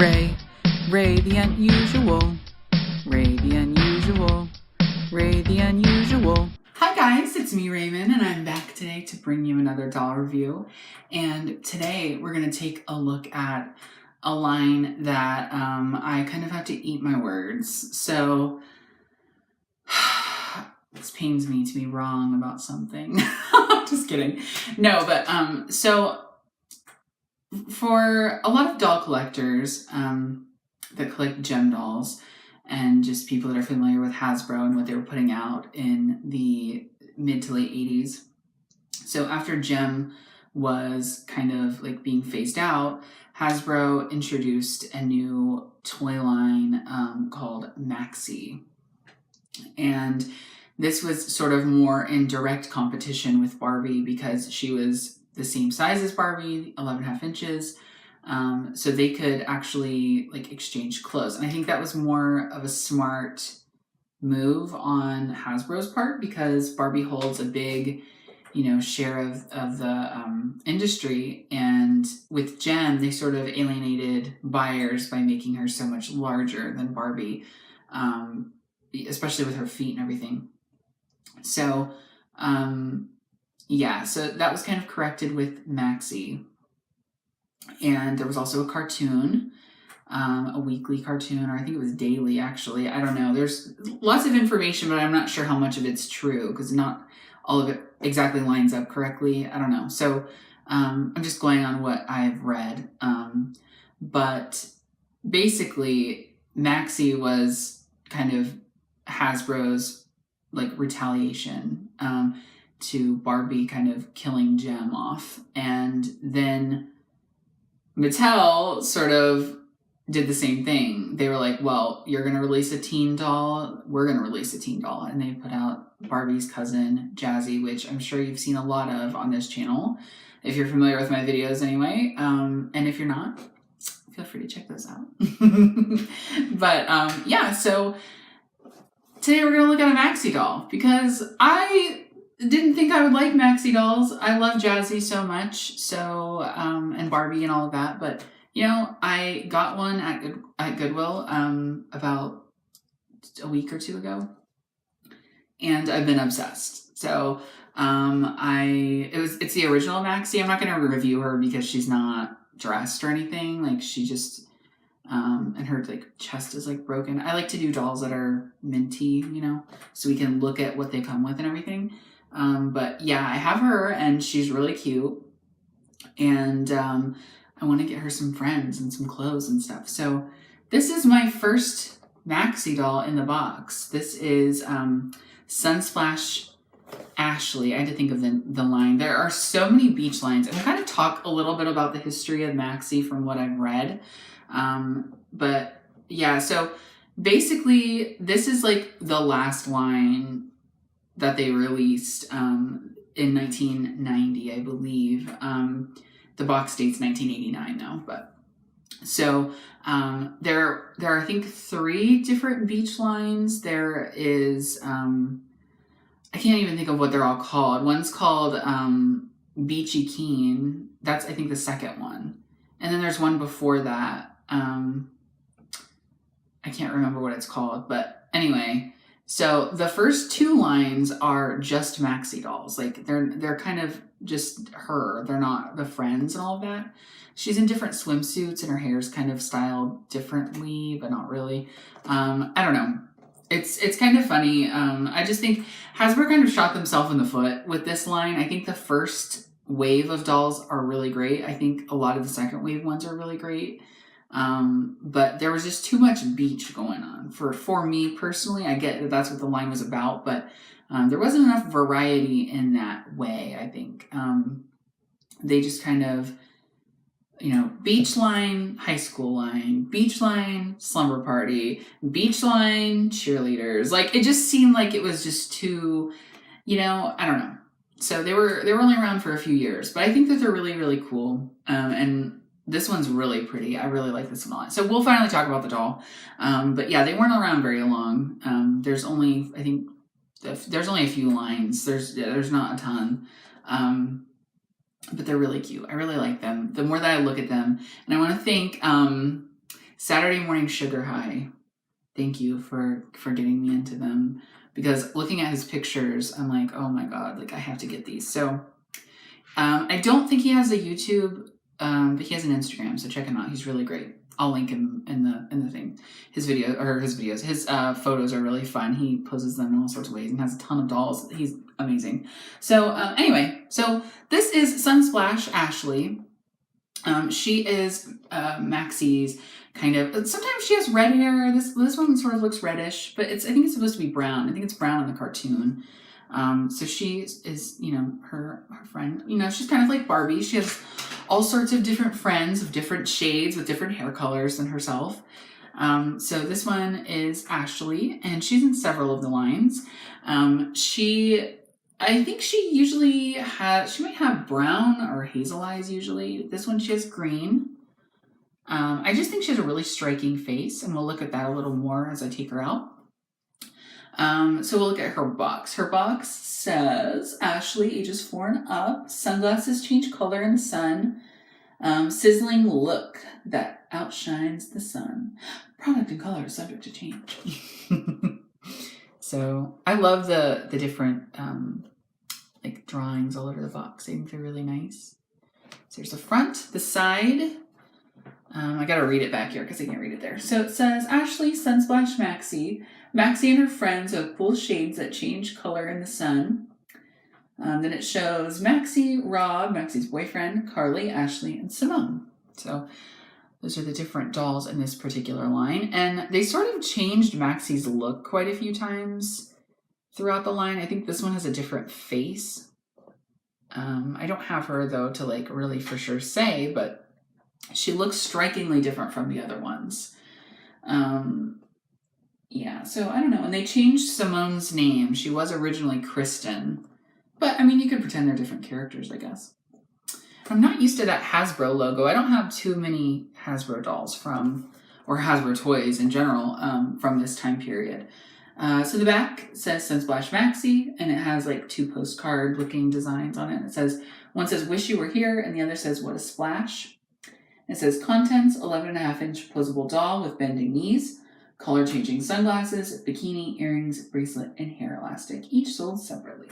Ray the unusual, Ray the unusual, Ray the unusual. Hi guys, it's me Raymond, and I'm back today to bring you another doll review. And today we're going to take a look at a line that I kind of have to eat my words. So this pains me to be wrong about something. Just kidding. No, but so for a lot of doll collectors that collect gem dolls, and just people that are familiar with Hasbro and what they were putting out in the mid to late 80s. So after gem was kind of like being phased out, Hasbro introduced a new toy line called MAXIE. And this was sort of more in direct competition with Barbie because she was the same size as Barbie, 11.5 inches. So they could actually like exchange clothes. And I think that was more of a smart move on Hasbro's part because Barbie holds a big, share of the industry. And with Gem, they sort of alienated buyers by making her so much larger than Barbie, especially with her feet and everything. So, so that was kind of corrected with MAXIE. And there was also a cartoon, a weekly cartoon, or I think it was daily, actually. I don't know. There's lots of information, but I'm not sure how much of it's true because not all of it exactly lines up correctly. I don't know. So I'm just going on what I've read. But basically, MAXIE was kind of Hasbro's like retaliation to Barbie kind of killing Gem off. And then Mattel sort of did the same thing. They were like, well, you're going to release a teen doll. We're going to release a teen doll. And they put out Barbie's cousin, Jazzy, which I'm sure you've seen a lot of on this channel, if you're familiar with my videos anyway. And if you're not, feel free to check those out. But so today we're going to look at a MAXIE doll because I didn't think I would like MAXIE dolls. I love Jazzy so much, and Barbie and all of that. But I got one at Goodwill about a week or two ago, and I've been obsessed. So it's the original MAXIE. I'm not going to review her because she's not dressed or anything. Like she just and her like chest is like broken. I like to do dolls that are minty, so we can look at what they come with and everything. But yeah, I have her and she's really cute, and I want to get her some friends and some clothes and stuff. So this is my first MAXIE doll in the box. This is Sunsplash Ashley. I had to think of the line. There are so many beach lines, and we'll kind of talk a little bit about the history of MAXIE from what I've read. But yeah, so basically this is like the last line that they released in 1990, I believe. The box dates 1989 though, but so there are I think 3 different beach lines. There is I can't even think of what they're all called. One's called Beachy Keen. That's I think the second one, and then there's one before that. I can't remember what it's called, but anyway. So the first 2 lines are just MAXIE dolls. Like they're kind of just her. They're not the friends and all of that. She's in different swimsuits and her hair's kind of styled differently, but not really. I don't know. It's kind of funny. I just think Hasbro kind of shot themselves in the foot with this line. I think the first wave of dolls are really great. I think a lot of the second wave ones are really great. But there was just too much beach going on for me personally. I get that that's what the line was about, but there wasn't enough variety in that way. I think they just kind of beach line, high school line, beach line, slumber party, beach line, cheerleaders. Like it just seemed like it was just too I don't know. So they were only around for a few years, but I think that they're really, really cool. And this one's really pretty. I really like this one a lot. So we'll finally talk about the doll. But yeah, they weren't around very long. There's only, I think, there's only a few lines. There's not a ton. But they're really cute. I really like them. The more that I look at them, and I want to thank Saturday Morning Sugar High. Thank you for getting me into them, because looking at his pictures, I'm like, oh my god, like I have to get these. So I don't think he has a YouTube, but he has an Instagram, so check him out. He's really great. I'll link him in the thing. His photos are really fun. He poses them in all sorts of ways and has a ton of dolls. He's amazing. So anyway, so this is Sunsplash Ashley. She is Maxie's kind of. Sometimes she has red hair. This one sort of looks reddish, but I think it's supposed to be brown. I think it's brown in the cartoon. So she is, you know, her friend. You know, she's kind of like Barbie. She has all sorts of different friends of different shades with different hair colors than herself. So this one is Ashley, and she's in several of the lines. I think she might have brown or hazel eyes usually. This one she has green. I just think she has a really striking face, and we'll look at that a little more as I take her out. So we'll look at her box. Her box says, Ashley, ages 4 and up, sunglasses change color in the sun, sizzling look that outshines the sun. Product and color is subject to change. So I love the different like drawings all over the box. I think they're really nice. So there's the front, the side. I gotta read it back here because I can't read it there. So it says, Ashley, Sunsplash, Maxie. Maxie and her friends have cool shades that change color in the sun. Then it shows Maxie, Rob, Maxie's boyfriend, Carly, Ashley, and Simone. So those are the different dolls in this particular line. And they sort of changed Maxie's look quite a few times throughout the line. I think this one has a different face. I don't have her, though, to like really for sure say, but she looks strikingly different from the other ones. Yeah, so I don't know. And they changed Simone's name. She was originally Kristen. But, I mean, you could pretend they're different characters, I guess. I'm not used to that Hasbro logo. I don't have too many Hasbro dolls or Hasbro toys in general, from this time period. So the back says Sunsplash Maxie, and it has like 2 postcard-looking designs on it. It says, one says, wish you were here, and the other says, what a splash. It says, contents, 11.5-inch posable doll with bending knees, color-changing sunglasses, bikini, earrings, bracelet, and hair elastic, each sold separately.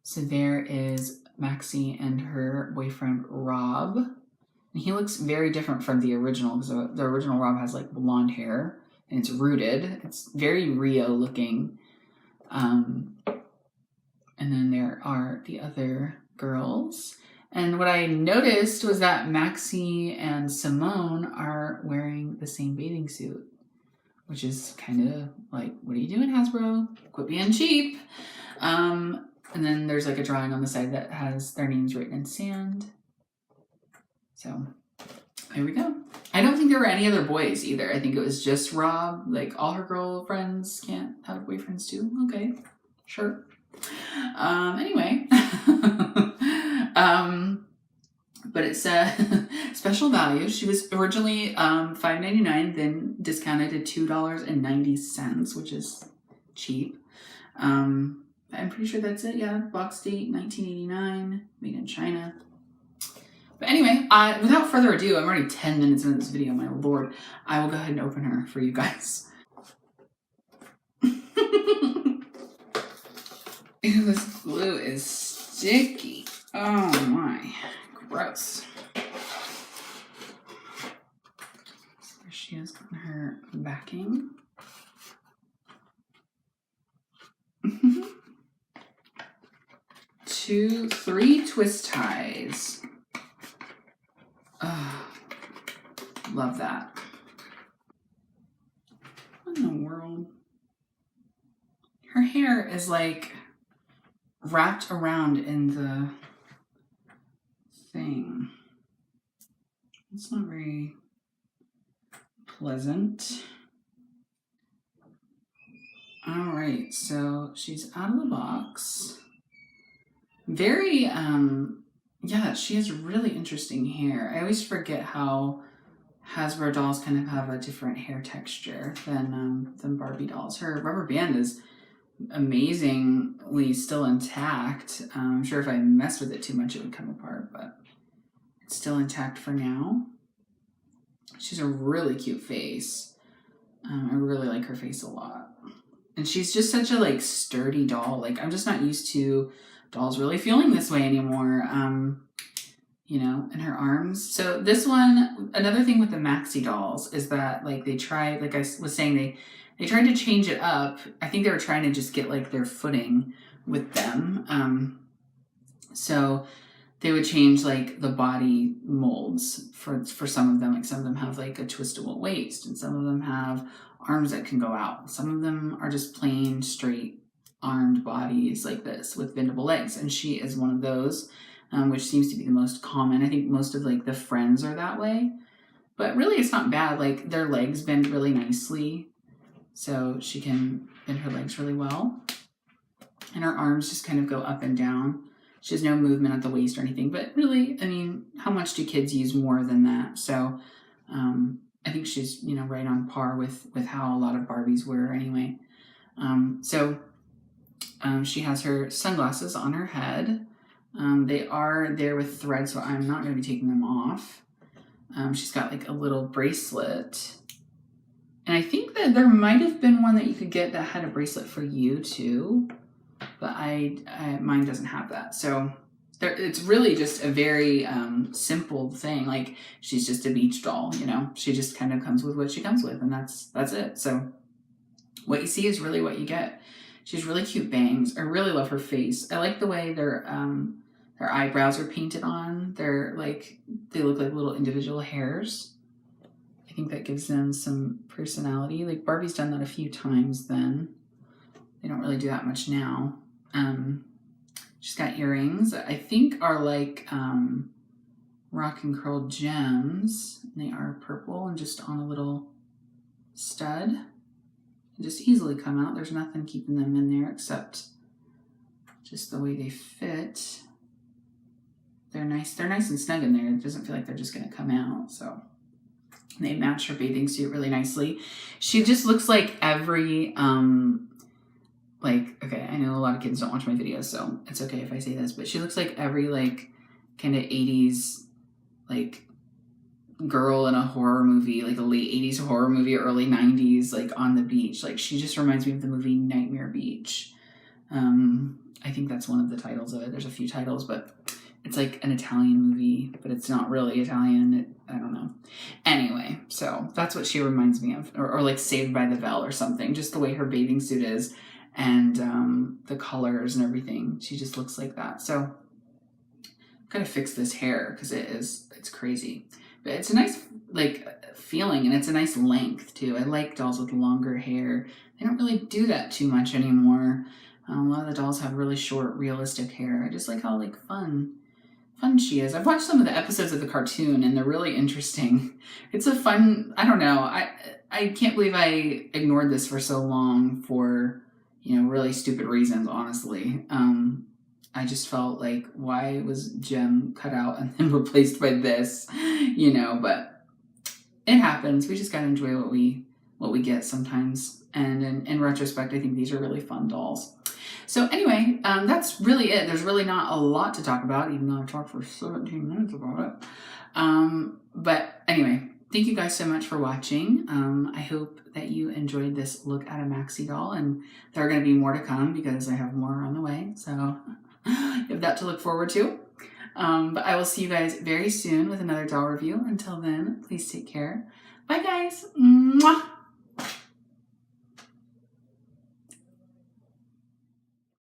So there is Maxie and her boyfriend, Rob. And he looks very different from the original, because the original Rob has like blonde hair, and it's rooted. It's very Rio looking. And then there are the other girls. And what I noticed was that Maxie and Simone are wearing the same bathing suit, which is kind of like, what are you doing, Hasbro? Quit being cheap. And then there's like a drawing on the side that has their names written in sand. So here we go. I don't think there were any other boys either. I think it was just Rob. Like, all her girlfriends can't have boyfriends too. Okay, sure. Anyway. But it's a special value. She was originally $5.99, then discounted to $2.90, which is cheap. I'm pretty sure that's it. Yeah, box date 1989, made in China. But anyway, without further ado, I'm already 10 minutes into this video, my lord. I will go ahead and open her for you guys. Ew, this glue is sticky. Oh my, gross. So there she is on her backing. 3 twist ties. Oh, love that. What in the world? Her hair is like wrapped around in the thing. It's not very pleasant. All right, so she's out of the box. Very, yeah, she has really interesting hair. I always forget how Hasbro dolls kind of have a different hair texture than Barbie dolls. Her rubber band is amazingly still intact. I'm sure if I messed with it too much, it would come apart, but it's still intact for now. She's a really cute face. I really like her face a lot. And she's just such a like sturdy doll. Like I'm just not used to dolls really feeling this way anymore. You know, and her arms. So this one, another thing with the MAXIE dolls is that like they tried, like I was saying, they tried to change it up. I think they were trying to just get like their footing with them. So they would change like the body molds for some of them. Like some of them have like a twistable waist, and some of them have arms that can go out. Some of them are just plain straight armed bodies like this with bendable legs, and she is one of those, which seems to be the most common. I think most of like the friends are that way, but really it's not bad. Like their legs bend really nicely, so she can bend her legs really well, and her arms just kind of go up and down. She has no movement at the waist or anything, but really, I mean, how much do kids use more than that? So I think she's, you know, right on par with how a lot of Barbies were anyway. She has her sunglasses on her head. They are there with thread, so I'm not going to be taking them off. She's got like a little bracelet. And I think that there might have been one that you could get that had a bracelet for you too. But mine doesn't have that. So it's really just a very simple thing. Like she's just a beach doll, you know. She just kind of comes with what she comes with, and that's it. So what you see is really what you get. She has really cute bangs. I really love her face. I like the way their eyebrows are painted on. They look like little individual hairs. I think that gives them some personality. Like Barbie's done that a few times then. They don't really do that much now. She's got earrings that I think are like rock and curl gems. They are purple and just on a little stud. They just easily come out. There's nothing keeping them in there except just the way they fit. They're nice and snug in there. It doesn't feel like they're just gonna come out. So they match her bathing suit really nicely. She just looks like every okay, I know a lot of kids don't watch my videos, so it's okay if I say this, but she looks like every like kind of 80s like girl in a horror movie, like a late 80s horror movie, early 90s, like on the beach. Like she just reminds me of the movie Nightmare Beach. I think that's one of the titles of it. There's a few titles, but it's like an Italian movie, but it's not really Italian. I don't know. Anyway, so that's what she reminds me of, or like Saved by the Bell or something. Just the way her bathing suit is, and the colors and everything. She just looks like that. So I'm gonna fix this hair because it's crazy, but it's a nice like feeling, and it's a nice length too. I like dolls with longer hair. They don't really do that too much anymore. A lot of the dolls have really short, realistic hair. I just like how like fun she is. I've watched some of the episodes of the cartoon, and they're really interesting. It's a fun, I don't know. I can't believe I ignored this for so long for, you know, really stupid reasons, honestly. I just felt like, why was Jem cut out and then replaced by this, you know, but it happens. We just gotta enjoy what we get sometimes. And in retrospect, I think these are really fun dolls. So anyway, that's really it. There's really not a lot to talk about, even though I've talked for 17 minutes about it. But anyway, thank you guys so much for watching. I hope that you enjoyed this look at a MAXIE doll, and there are going to be more to come because I have more on the way. So you have that to look forward to. But I will see you guys very soon with another doll review. Until then, please take care. Bye guys. Mwah!